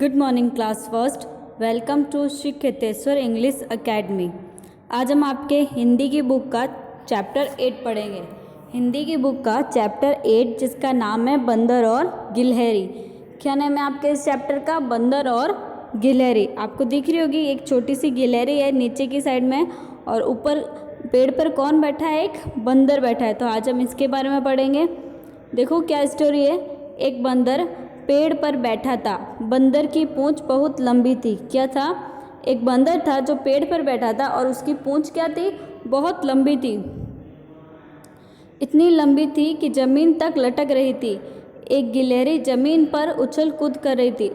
Good morning class first. Welcome to Shri Kheteshwar English academy. आज हम आपके हिंदी की बुक का चैप्टर 8 पढ़ेंगे। हिंदी की बुक का चैप्टर 8 जिसका नाम है बंदर और गिलहरी। क्या नाम है आपके इस चैप्टर का? बंदर और गिलहरी। आपको दिख रही होगी एक छोटी सी गिलहरी है नीचे की साइड में, और ऊपर पेड़ पर कौन बैठा है? एक बंदर बैठा है। तो आज हम इसके बारे में पढ़ेंगे। देखो क्या स्टोरी है। एक बंदर पेड़ पर बैठा था। बंदर की पूंछ बहुत लंबी थी। क्या था? एक बंदर था जो पेड़ पर बैठा था और उसकी पूंछ क्या थी? बहुत लंबी थी। इतनी लंबी थी कि जमीन तक लटक रही थी। एक गिलहरी जमीन पर उछल कूद कर रही थी।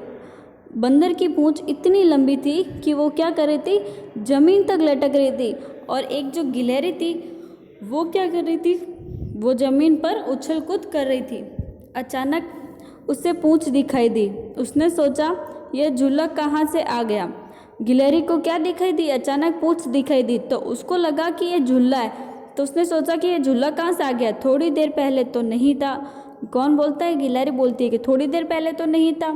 बंदर की पूंछ इतनी लंबी थी कि वो क्या कर रही थी? जमीन तक लटक रही थी। और एक जो गिलहरी थी वो क्या कर रही थी? वो जमीन पर उछल कूद कर रही थी। अचानक उसे पूंछ दिखाई दी। उसने सोचा यह झूला कहाँ से आ गया। गिलहरी को क्या दिखाई दी? अचानक पूंछ दिखाई दी। तो उसको लगा कि यह झूला है। तो उसने सोचा कि यह झूला कहाँ से आ गया, थोड़ी देर पहले तो नहीं था। कौन बोलता है? गिलहरी बोलती है कि थोड़ी देर पहले तो नहीं था।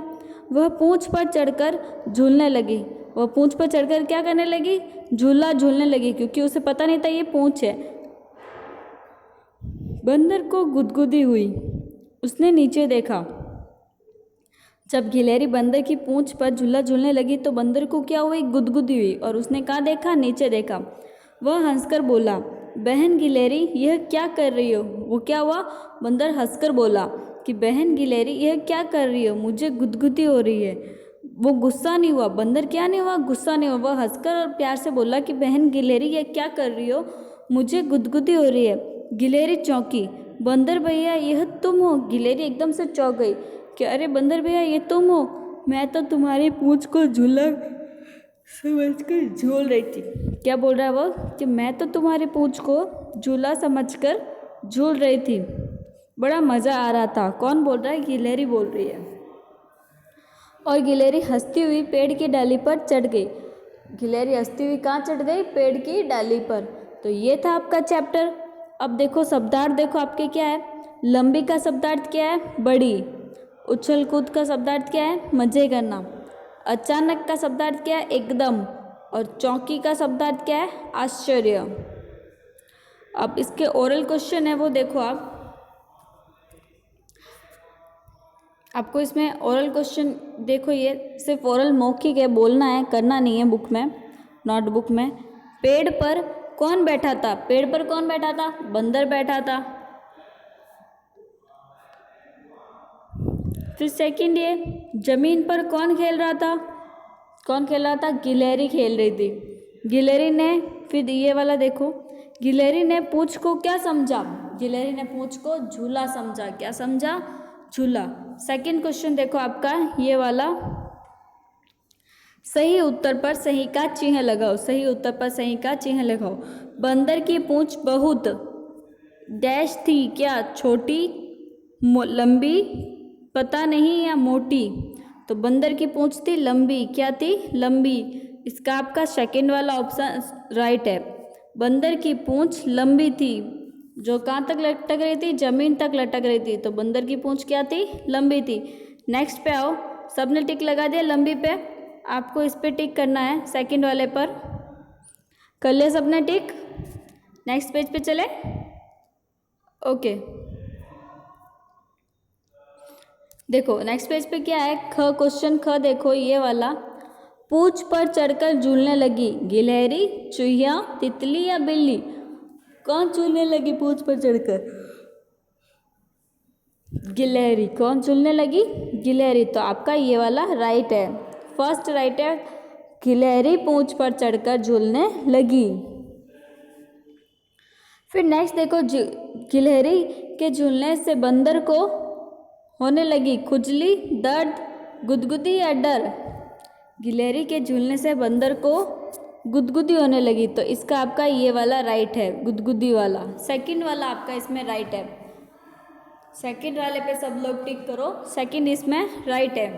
वह पूंछ पर चढ़कर झूलने लगी। वह पूंछ पर चढ़कर क्या करने लगी? झूला झूलने लगी, क्योंकि उसे पता नहीं था ये पूंछ है। बंदर को गुदगुदी हुई। उसने नीचे देखा। जब गिलहरी बंदर की पूंछ पर झूला झूलने लगी तो बंदर को क्या हुई? गुदगुदी हुई। और उसने कहाँ देखा? नीचे देखा। वह हंसकर बोला, बहन गिलहरी यह क्या कर रही हो? वो क्या हुआ? बंदर हंसकर बोला कि बहन गिलहरी यह क्या कर रही हो? मुझे गुदगुदी हो रही है। वो गुस्सा नहीं हुआ। बंदर क्या नहीं हुआ? गुस्सा नहीं हुआ। वह हंसकर और प्यार से बोला कि बहन गिलहरी यह क्या कर रही हो? मुझे गुदगुदी हो रही है। गिलहरी चौंकी। बंदर भैया यह तुम हो? गिलहरी एकदम से चौंक गई कि अरे बंदर भैया ये तुम हो? मैं तो तुम्हारी पूंछ को झूला समझकर झूल रही थी। क्या बोल रहा है वो? कि मैं तो तुम्हारी पूंछ को झूला समझकर झूल रही थी। बड़ा मज़ा आ रहा था। कौन बोल रहा है? गिलहरी बोल रही है। और गिलहरी हंसती हुई पेड़ की डाली पर चढ़ गई। गिलहरी हंसती हुई कहाँ चढ़ गई? पेड़ की डाली पर। तो ये था आपका चैप्टर। अब देखो शब्दार्थ देखो आपके क्या है। लंबी का शब्दार्थ क्या है? बड़ी। उछल कूद का शब्दार्थ क्या है? मजे करना। अचानक का शब्दार्थ क्या है? एकदम। और चौंकी का शब्दार्थ क्या है? आश्चर्य। अब इसके ओरल क्वेश्चन है वो देखो आप। आपको इसमें ओरल क्वेश्चन देखो, ये सिर्फ ओरल मौखिक है, बोलना है, करना नहीं है बुक में, नोटबुक में। पेड़ पर कौन बैठा था? पेड़ पर कौन बैठा था? बंदर बैठा था। फिर सेकंड ये जमीन पर कौन खेल रहा था? कौन खेल रहा था? गिलहरी खेल रही थी। गिलहरी ने, फिर ये वाला देखो, गिलहरी ने पूंछ को क्या समझा? गिलहरी ने पूंछ को झूला समझा। क्या समझा? झूला। सेकंड क्वेश्चन देखो आपका ये वाला, सही उत्तर पर सही का चिन्ह लगाओ। सही उत्तर पर सही का चिन्ह लगाओ। बंदर की पूंछ बहुत डैश थी। क्या? छोटी, लंबी, पता नहीं, या मोटी? तो बंदर की पूंछ थी लंबी। क्या थी? लंबी। इसका आपका सेकंड वाला ऑप्शन राइट है। बंदर की पूंछ लंबी थी, जो कहाँ तक लटक रही थी? जमीन तक लटक रही थी। तो बंदर की पूंछ क्या थी? लंबी थी। नेक्स्ट पे आओ। सबने टिक लगा दिया लंबी पे। आपको इस पे टिक करना है, सेकंड वाले पर। कर लिया सबने टिक? नेक्स्ट पेज पे चले। ओके देखो नेक्स्ट पेज पे क्या है। ख क्वेश्चन ख देखो ये वाला, पूंछ पर चढ़कर झूलने लगी गिलहरी, चूहिया, तितली या बिल्ली? कौन झूलने लगी पूंछ पर चढ़कर? गिलहरी। कौन झूलने लगी? गिलहरी। तो आपका ये वाला राइट है, फर्स्ट राइट है। गिलहरी पूंछ पर चढ़कर झूलने लगी। फिर नेक्स्ट देखो, गिलहरी के झूलने से बंदर को होने लगी खुजली, दर्द, गुदगुदी या डर? गिलहरी के झूलने से बंदर को गुदगुदी होने लगी। तो इसका आपका ये वाला राइट है, गुदगुदी वाला। सेकंड वाला आपका इसमें राइट है। सेकंड वाले पे सब लोग टिक करो, सेकंड इसमें राइट है।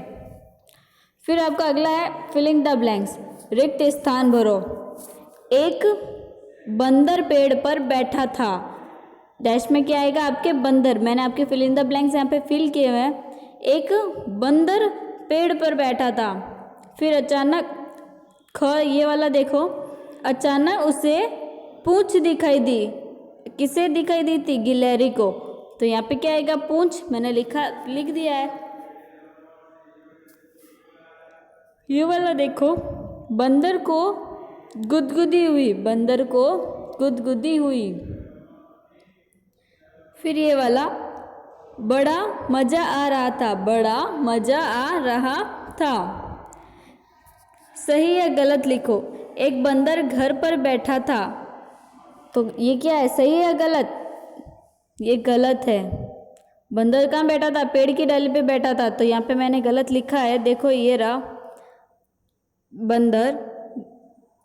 फिर आपका अगला है फिलिंग द ब्लैंक्स, रिक्त स्थान भरो। एक बंदर पेड़ पर बैठा था। डैश में क्या आएगा आपके? बंदर। मैंने आपके फिल इन द ब्लैंक्स यहाँ पे फिल किए हुए हैं। एक बंदर पेड़ पर बैठा था। फिर अचानक ये वाला देखो, अचानक उसे पूंछ दिखाई दी। किसे दिखाई दी थी? गिलहरी को। तो यहाँ पे क्या आएगा? पूंछ। मैंने लिख दिया है। ये वाला देखो, बंदर को गुदगुदी हुई। बंदर को गुदगुदी हुई। फिर ये वाला, बड़ा मजा आ रहा था। बड़ा मजा आ रहा था। सही या गलत लिखो। एक बंदर घर पर बैठा था। तो ये क्या है? सही है या गलत? ये गलत है। बंदर कहाँ बैठा था? पेड़ की डाली पे बैठा था। तो यहाँ पे मैंने गलत लिखा है। देखो ये रहा, बंदर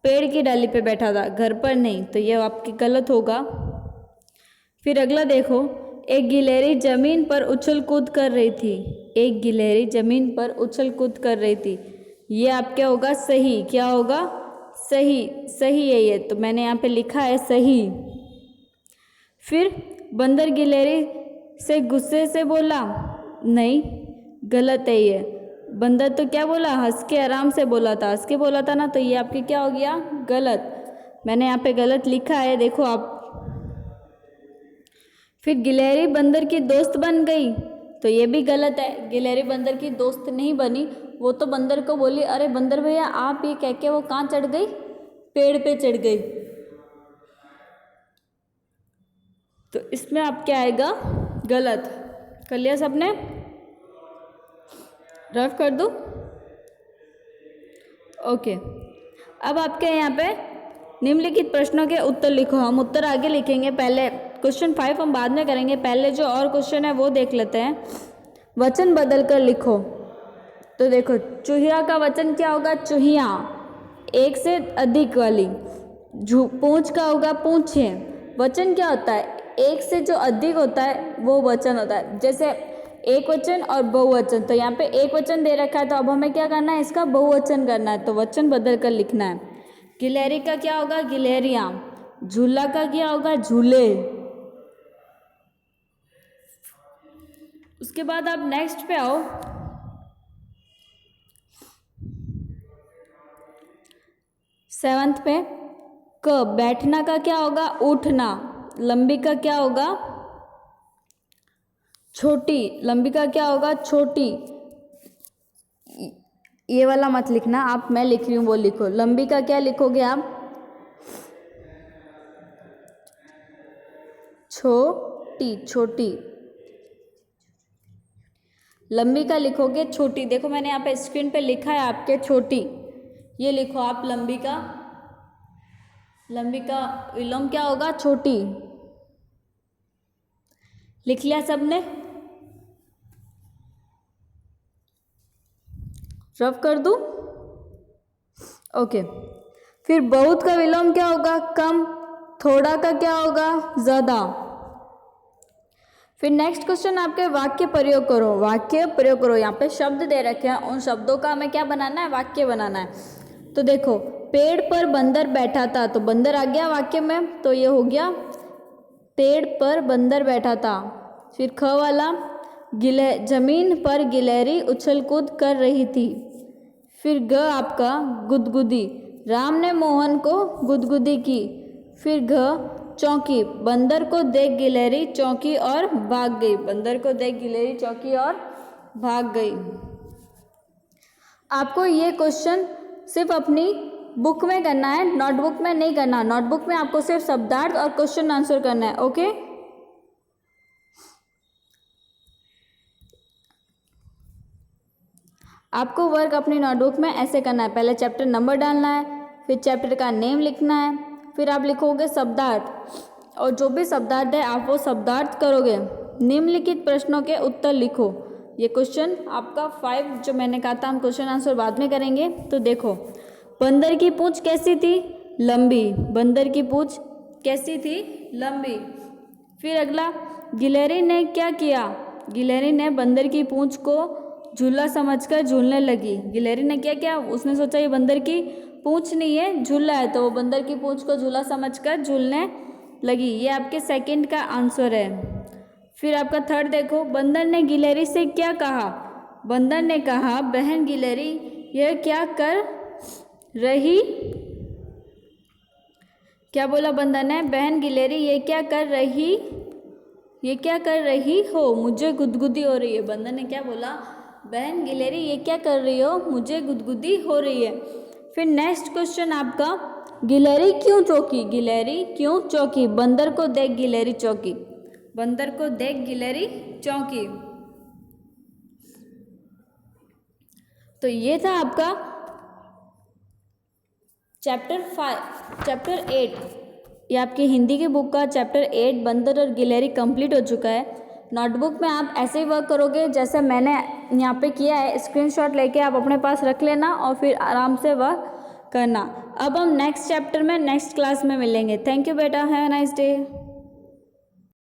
पेड़ की डाली पे बैठा था, घर पर नहीं। तो ये आपकी गलत होगा। फिर अगला देखो, एक गिलहरी जमीन पर उछल कूद कर रही थी। एक गिलहरी जमीन पर उछल कूद कर रही थी। ये आप क्या होगा? सही। क्या होगा? सही। सही है ये। तो मैंने यहाँ पे लिखा है सही। फिर बंदर गिलहरी से गुस्से से बोला। नहीं, गलत है ये। बंदर तो क्या बोला? हंस के आराम से बोला था। हंस के बोला था ना। तो ये आपके क्या हो गया? गलत। मैंने यहाँ पे गलत लिखा है, देखो आप। फिर गिलहरी बंदर की दोस्त बन गई। तो ये भी गलत है। गिलहरी बंदर की दोस्त नहीं बनी। वो तो बंदर को बोली, अरे बंदर भैया आप, ये कह के वो कहाँ चढ़ गई? पेड़ पे चढ़ गई। तो इसमें आप क्या आएगा? गलत। कर लिया सबने? रफ कर दूं? ओके। अब आपके यहाँ पे निम्नलिखित प्रश्नों के उत्तर लिखो। हम उत्तर आगे लिखेंगे, पहले क्वेश्चन 5 हम बाद में करेंगे। पहले जो और क्वेश्चन है वो देख लेते हैं। वचन बदल कर लिखो। तो देखो, चूहिया का वचन क्या होगा? चूहिया, एक से अधिक वाली। पूंछ का होगा पूंछे। वचन क्या होता है? एक से जो अधिक होता है वो वचन होता है। जैसे एक वचन और बहुवचन। तो यहाँ पे एक वचन दे रखा है, तो अब हमें क्या करना है? इसका बहुवचन करना है। तो वचन बदल कर लिखना है। गिलहरी का क्या होगा? गिलहरियां। झूला का क्या होगा? झूले। उसके बाद आप नेक्स्ट पे आओ। सेवंथ पे, क बैठना का क्या होगा? उठना। लंबी का क्या होगा? छोटी। लंबी का क्या होगा? छोटी। ये वाला मत लिखना आप, मैं लिख रही हूँ वो लिखो। लंबी का क्या लिखोगे आप? छोटी। छोटी। लंबी का लिखोगे छोटी। देखो मैंने यहाँ पे स्क्रीन पे लिखा है आपके छोटी। ये लिखो आप लंबी का। लंबी का विलोम क्या होगा? छोटी। लिख लिया सबने? रफ कर दूं? ओके। फिर बहुत का विलोम क्या होगा? कम। थोड़ा का क्या होगा? ज़्यादा। फिर नेक्स्ट क्वेश्चन आपके, वाक्य प्रयोग करो। वाक्य प्रयोग करो। यहाँ पे शब्द दे रखे हैं, उन शब्दों का हमें क्या बनाना है? वाक्य बनाना है। तो देखो, पेड़ पर बंदर बैठा था। तो बंदर आ गया वाक्य में। तो ये हो गया, पेड़ पर बंदर बैठा था। फिर ख वाला, जमीन पर गिलहरी उछल कूद कर रही थी। फिर ग आपका, गुदगुदी। राम ने मोहन को गुदगुदी की। फिर घ, चौंकी। बंदर को देख गिलहरी चौंकी और भाग गई। बंदर को देख गिलहरी चौंकी और भाग गई। आपको ये क्वेश्चन सिर्फ अपनी बुक में करना है, नोटबुक में नहीं करना। नोटबुक में आपको सिर्फ शब्दार्थ और क्वेश्चन आंसर करना है। ओके। आपको वर्क अपनी नोटबुक में ऐसे करना है। पहले चैप्टर नंबर डालना है, फिर चैप्टर का नेम लिखना है, फिर आप लिखोगे शब्दार्थ, और जो भी शब्दार्थ है आप वो शब्दार्थ करोगे। निम्नलिखित प्रश्नों के उत्तर लिखो। ये क्वेश्चन आपका 5 जो मैंने कहा था हम क्वेश्चन आंसर बाद में करेंगे। तो देखो, बंदर की पूंछ कैसी थी? लंबी। बंदर की पूंछ कैसी थी? लंबी। फिर अगला, गिलहरी ने क्या किया? गिलहरी ने बंदर की पूंछ को झूला समझकर झूलने लगी। गिलहरी ने क्या किया? उसने सोचा ये बंदर की पूंछ नहीं है, झूला है, तो वो बंदर की पूंछ को झूला समझकर झूलने लगी। ये आपके सेकंड का आंसर है। फिर आपका थर्ड देखो, बंदर ने गिलहरी से क्या कहा? बंदर ने कहा, बहन गिलहरी यह क्या कर रही? क्या बोला बंदर ने? बहन गिलहरी ये क्या कर रही हो? मुझे गुदगुदी हो रही है। बंदर ने क्या बोला? बहन गिलहरी ये क्या कर रही हो? मुझे गुदगुदी हो रही है। फिर नेक्स्ट क्वेश्चन आपका, गिलहरी क्यों चौंकी? गिलहरी क्यों चौंकी? बंदर को देख गिलहरी चौंकी। बंदर को देख गिलहरी चौंकी। तो ये था आपका चैप्टर 8। ये आपकी हिंदी की बुक का चैप्टर 8 बंदर और गिलहरी कंप्लीट हो चुका है। नोटबुक में आप ऐसे ही वर्क करोगे जैसे मैंने यहाँ पे किया है। स्क्रीनशॉट लेके आप अपने पास रख लेना और फिर आराम से वर्क करना। अब हम नेक्स्ट चैप्टर में नेक्स्ट क्लास में मिलेंगे। थैंक यू बेटा, हैव अ नाइस डे।